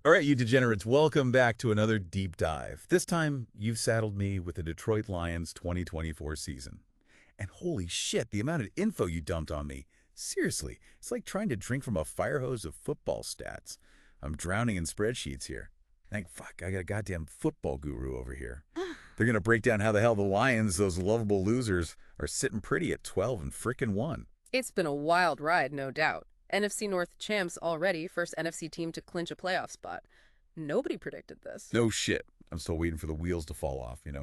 All right, you degenerates, welcome back to another deep dive. This time, you've saddled me with the Detroit Lions 2024 season. And holy shit, the amount of info you dumped on me. Seriously, it's like trying to drink from a fire hose of football stats. I'm drowning in spreadsheets here. Thank fuck, I got a goddamn football guru over here. They're going to break down how the hell the Lions, those lovable losers, are sitting pretty at 12 and frickin' 1. It's been a wild ride, no doubt. NFC North champs already, first NFC team to clinch a playoff spot. Nobody predicted this. No shit. I'm still waiting for the wheels to fall off, you know.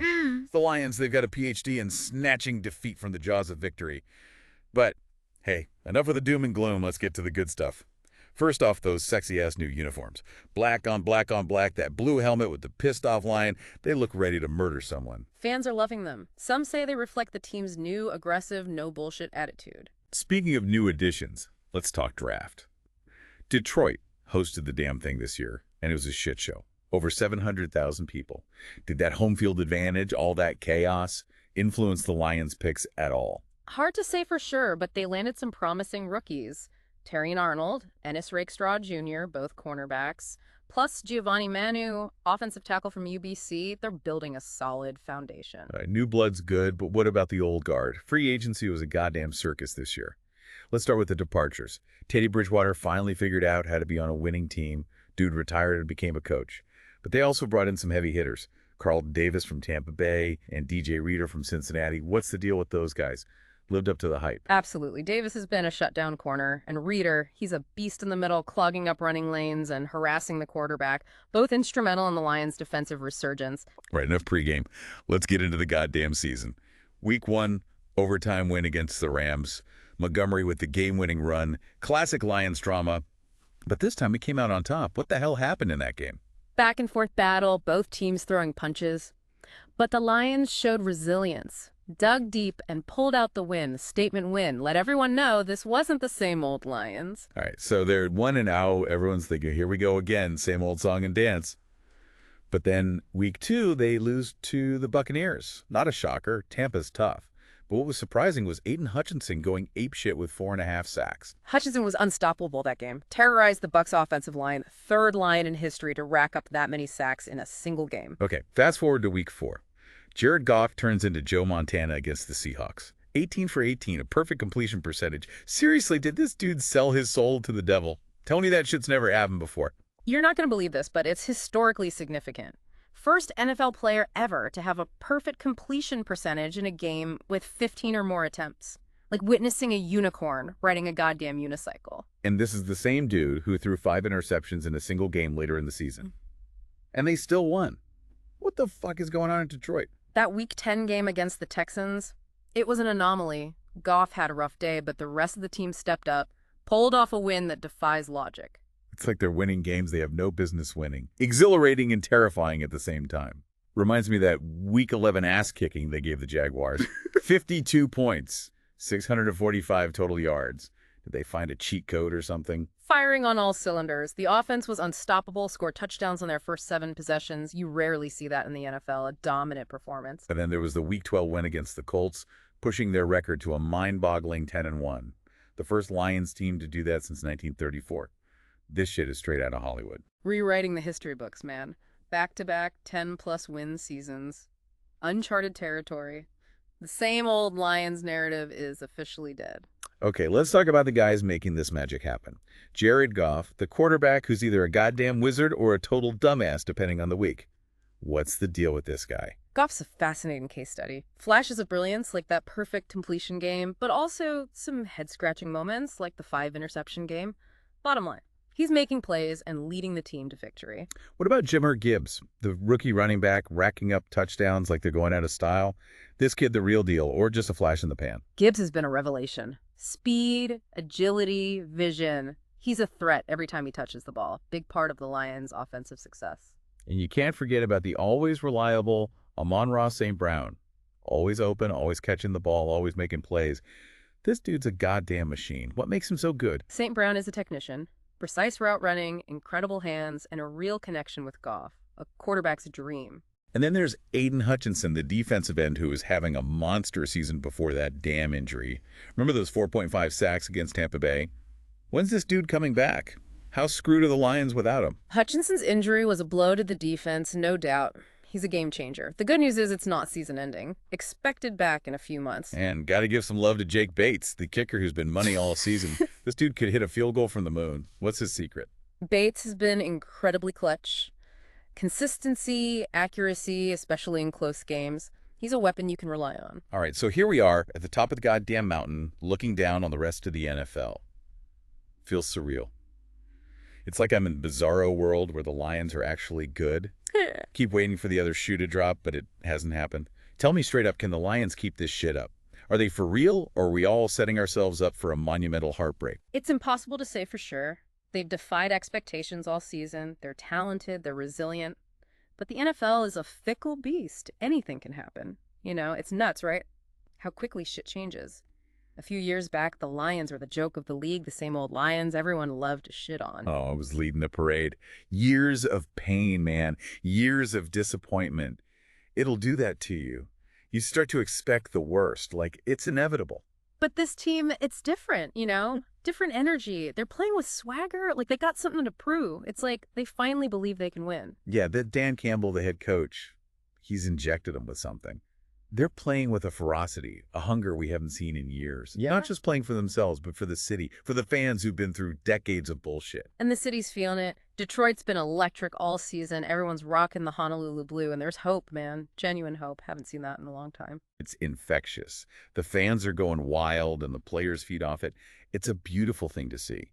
The Lions, they've got a PhD in snatching defeat from the jaws of victory. But, hey, enough of the doom and gloom. Let's get to the good stuff. First off, those sexy-ass new uniforms. Black on black on black, that blue helmet with the pissed-off lion. They look ready to murder someone. Fans are loving them. Some say they reflect the team's new, aggressive, no-bullshit attitude. Speaking of new additions, let's talk draft. Detroit hosted the damn thing this year, and it was a shit show. Over 700,000 people. Did that home field advantage, all that chaos, influence the Lions' picks at all? Hard to say for sure, but they landed some promising rookies. Terrion Arnold, Ennis Rakestraw Jr., both cornerbacks, plus Giovanni Manu, offensive tackle from UBC. They're building a solid foundation. New blood's good, but what about the old guard? Free agency was a goddamn circus this year. Let's start with the departures. Teddy Bridgewater finally figured out how to be on a winning team. Dude retired and became a coach. But they also brought in some heavy hitters. Carlton Davis from Tampa Bay and DJ Reader from Cincinnati. What's the deal with those guys? Lived up to the hype. Absolutely. Davis has been a shutdown corner, and Reader, he's a beast in the middle, clogging up running lanes and harassing the quarterback, both instrumental in the Lions' defensive resurgence. Right, enough pregame. Let's get into the goddamn season. Week 1, overtime win against the Rams. Montgomery with the game-winning run. Classic Lions drama. But this time we came out on top. What the hell happened in that game? Back and forth battle, both teams throwing punches. But the Lions showed resilience, dug deep, and pulled out the win. Statement win. Let everyone know this wasn't the same old Lions. All right, so they're 1-0. Everyone's thinking, here we go again. Same old song and dance. But then week 2, they lose to the Buccaneers. Not a shocker. Tampa's tough. But what was surprising was Aiden Hutchinson going apeshit with 4.5 sacks. Hutchinson was unstoppable that game. Terrorized the Bucs offensive line, third line in history to rack up that many sacks in a single game. Okay, fast forward to week 4. Jared Goff turns into Joe Montana against the Seahawks. 18 for 18, a perfect completion percentage. Seriously, did this dude sell his soul to the devil? Tell me that shit's never happened before. You're not going to believe this, but it's historically significant. First NFL player ever to have a perfect completion percentage in a game with 15 or more attempts. Like witnessing a unicorn riding a goddamn unicycle. And this is the same dude who threw 5 interceptions in a single game later in the season. And they still won. What the fuck is going on in Detroit? That Week 10 game against the Texans, it was an anomaly. Goff had a rough day, but the rest of the team stepped up, pulled off a win that defies logic. It's like they're winning games they have no business winning. Exhilarating and terrifying at the same time. Reminds me of that Week 11 ass-kicking they gave the Jaguars. 52 points, 645 total yards. Did they find a cheat code or something? Firing on all cylinders. The offense was unstoppable, scored touchdowns on their first 7 possessions. You rarely see that in the NFL, a dominant performance. And then there was the Week 12 win against the Colts, pushing their record to a mind-boggling 10-1. The first Lions team to do that since 1934. This shit is straight out of Hollywood. Rewriting the history books, man. Back-to-back 10-plus win seasons. Uncharted territory. The same old Lions narrative is officially dead. Okay, let's talk about the guys making this magic happen. Jared Goff, the quarterback who's either a goddamn wizard or a total dumbass depending on the week. What's the deal with this guy? Goff's a fascinating case study. Flashes of brilliance like that perfect completion game, but also some head-scratching moments like the 5-interception game. Bottom line, he's making plays and leading the team to victory. What about Jahmyr Gibbs, the rookie running back racking up touchdowns like they're going out of style? This kid the real deal or just a flash in the pan? Gibbs has been a revelation. Speed, agility, vision. He's a threat every time he touches the ball. Big part of the Lions' offensive success. And you can't forget about the always reliable Amon-Ra St. Brown. Always open, always catching the ball, always making plays. This dude's a goddamn machine. What makes him so good? St. Brown is a technician. Precise route running, incredible hands, and a real connection with Goff. A quarterback's dream. And then there's Aiden Hutchinson, the defensive end who was having a monster season before that damn injury. Remember those 4.5 sacks against Tampa Bay? When's this dude coming back? How screwed are the Lions without him? Hutchinson's injury was a blow to the defense, no doubt. He's a game changer. The good news is it's not season-ending. Expected back in a few months. And got to give some love to Jake Bates, the kicker who's been money all season. This dude could hit a field goal from the moon. What's his secret? Bates has been incredibly clutch. Consistency, accuracy, especially in close games. He's a weapon you can rely on. All right, so here we are at the top of the goddamn mountain, looking down on the rest of the NFL. Feels surreal. It's like I'm in a bizarro world where the Lions are actually good. Keep waiting for the other shoe to drop, but it hasn't happened. Tell me straight up, can the Lions keep this shit up? Are they for real, or are we all setting ourselves up for a monumental heartbreak? It's impossible to say for sure. They've defied expectations all season. They're talented, they're resilient. But the NFL is a fickle beast. Anything can happen. You know, it's nuts, right? How quickly shit changes. A few years back, the Lions were the joke of the league, the same old Lions everyone loved to shit on. Oh, I was leading the parade. Years of pain, man. Years of disappointment. It'll do that to you. You start to expect the worst, like it's inevitable. But this team, it's different, you know? Different energy. They're playing with swagger. Like, they got something to prove. It's like they finally believe they can win. Yeah, that Dan Campbell, the head coach, he's injected them with something. They're playing with a ferocity, a hunger we haven't seen in years. Yeah. Not just playing for themselves, but for the city, for the fans who've been through decades of bullshit. And the city's feeling it. Detroit's been electric all season. Everyone's rocking the Honolulu blue, and there's hope, man. Genuine hope. Haven't seen that in a long time. It's infectious. The fans are going wild, and the players feed off it. It's a beautiful thing to see.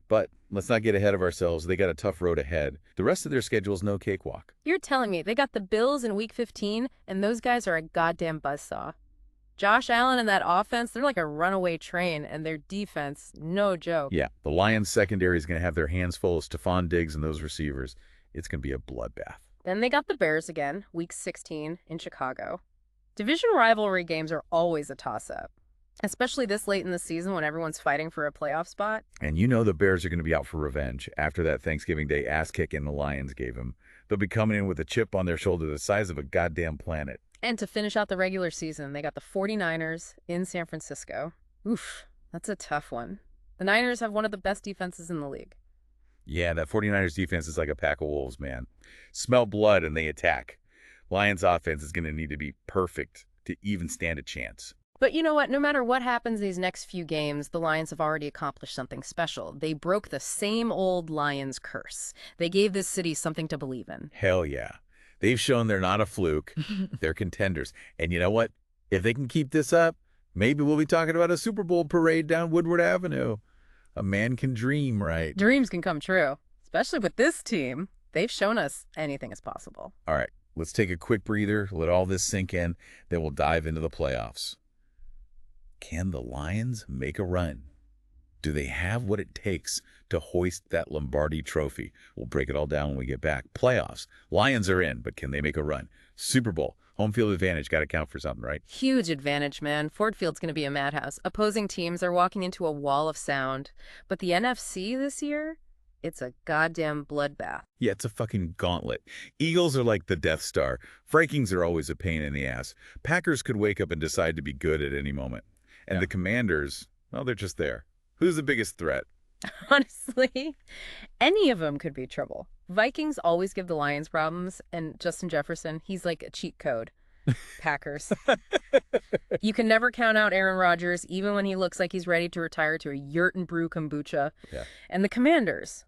But let's not get ahead of ourselves. They got a tough road ahead. The rest of their schedule's no cakewalk. You're telling me they got the Bills in Week 15, and those guys are a goddamn buzzsaw. Josh Allen and that offense, they're like a runaway train, and their defense, no joke. Yeah, the Lions secondary is going to have their hands full of Stephon Diggs and those receivers. It's going to be a bloodbath. Then they got the Bears again, Week 16 in Chicago. Division rivalry games are always a toss-up, especially this late in the season when everyone's fighting for a playoff spot. And you know the Bears are going to be out for revenge after that Thanksgiving Day ass-kicking the Lions gave them. They'll be coming in with a chip on their shoulder the size of a goddamn planet. And to finish out the regular season, they got the 49ers in San Francisco. Oof, that's a tough one. The Niners have one of the best defenses in the league. Yeah, that 49ers defense is like a pack of wolves, man. Smell blood and they attack. Lions offense is going to need to be perfect to even stand a chance. But you know what? No matter what happens these next few games, the Lions have already accomplished something special. They broke the same old Lions curse. They gave this city something to believe in. Hell yeah. They've shown they're not a fluke. They're contenders. And you know what? If they can keep this up, maybe we'll be talking about a Super Bowl parade down Woodward Avenue. A man can dream, right? Dreams can come true, especially with this team. They've shown us anything is possible. All right, let's take a quick breather, let all this sink in, then we'll dive into the playoffs. Can the Lions make a run? Do they have what it takes to hoist that Lombardi trophy? We'll break it all down when we get back. Playoffs. Lions are in, but can they make a run? Super Bowl. Home field advantage. Got to count for something, right? Huge advantage, man. Ford Field's going to be a madhouse. Opposing teams are walking into a wall of sound. But the NFC this year, it's a goddamn bloodbath. Yeah, it's a fucking gauntlet. Eagles are like the Death Star. Vikings are always a pain in the ass. Packers could wake up and decide to be good at any moment. And the Commanders, well, they're just there. Who's the biggest threat? Honestly, any of them could be trouble. Vikings always give the Lions problems, and Justin Jefferson, he's like a cheat code. Packers. You can never count out Aaron Rodgers, even when he looks like he's ready to retire to a yurt and brew kombucha. Yeah. And the Commanders,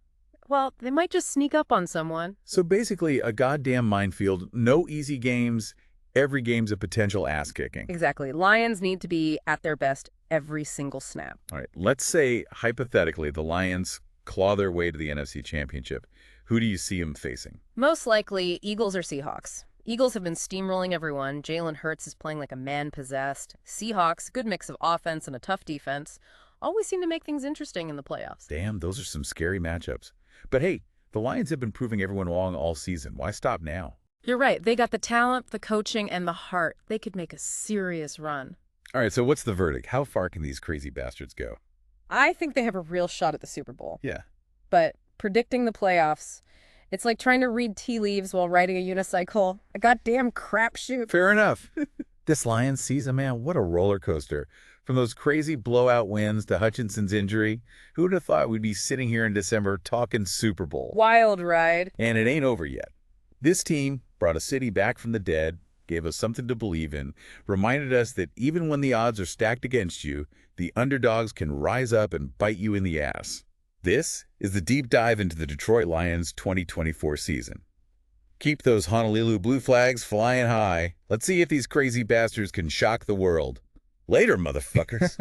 well, they might just sneak up on someone. So basically, a goddamn minefield, no easy games. Every game's a potential ass-kicking. Exactly. Lions need to be at their best every single snap. All right, let's say, hypothetically, the Lions claw their way to the NFC Championship. Who do you see them facing? Most likely, Eagles or Seahawks. Eagles have been steamrolling everyone. Jalen Hurts is playing like a man possessed. Seahawks, good mix of offense and a tough defense, always seem to make things interesting in the playoffs. Damn, those are some scary matchups. But hey, the Lions have been proving everyone wrong all season. Why stop now? You're right. They got the talent, the coaching, and the heart. They could make a serious run. All right, so what's the verdict? How far can these crazy bastards go? I think they have a real shot at the Super Bowl. Yeah. But predicting the playoffs, it's like trying to read tea leaves while riding a unicycle. A goddamn crapshoot. Fair enough. This Lions season, man, what a roller coaster. From those crazy blowout wins to Hutchinson's injury, who would have thought we'd be sitting here in December talking Super Bowl? Wild ride. And it ain't over yet. This team brought a city back from the dead, gave us something to believe in, reminded us that even when the odds are stacked against you, the underdogs can rise up and bite you in the ass. This is the deep dive into the Detroit Lions 2024 season. Keep those Honolulu blue flags flying high. Let's see if these crazy bastards can shock the world. Later, motherfuckers.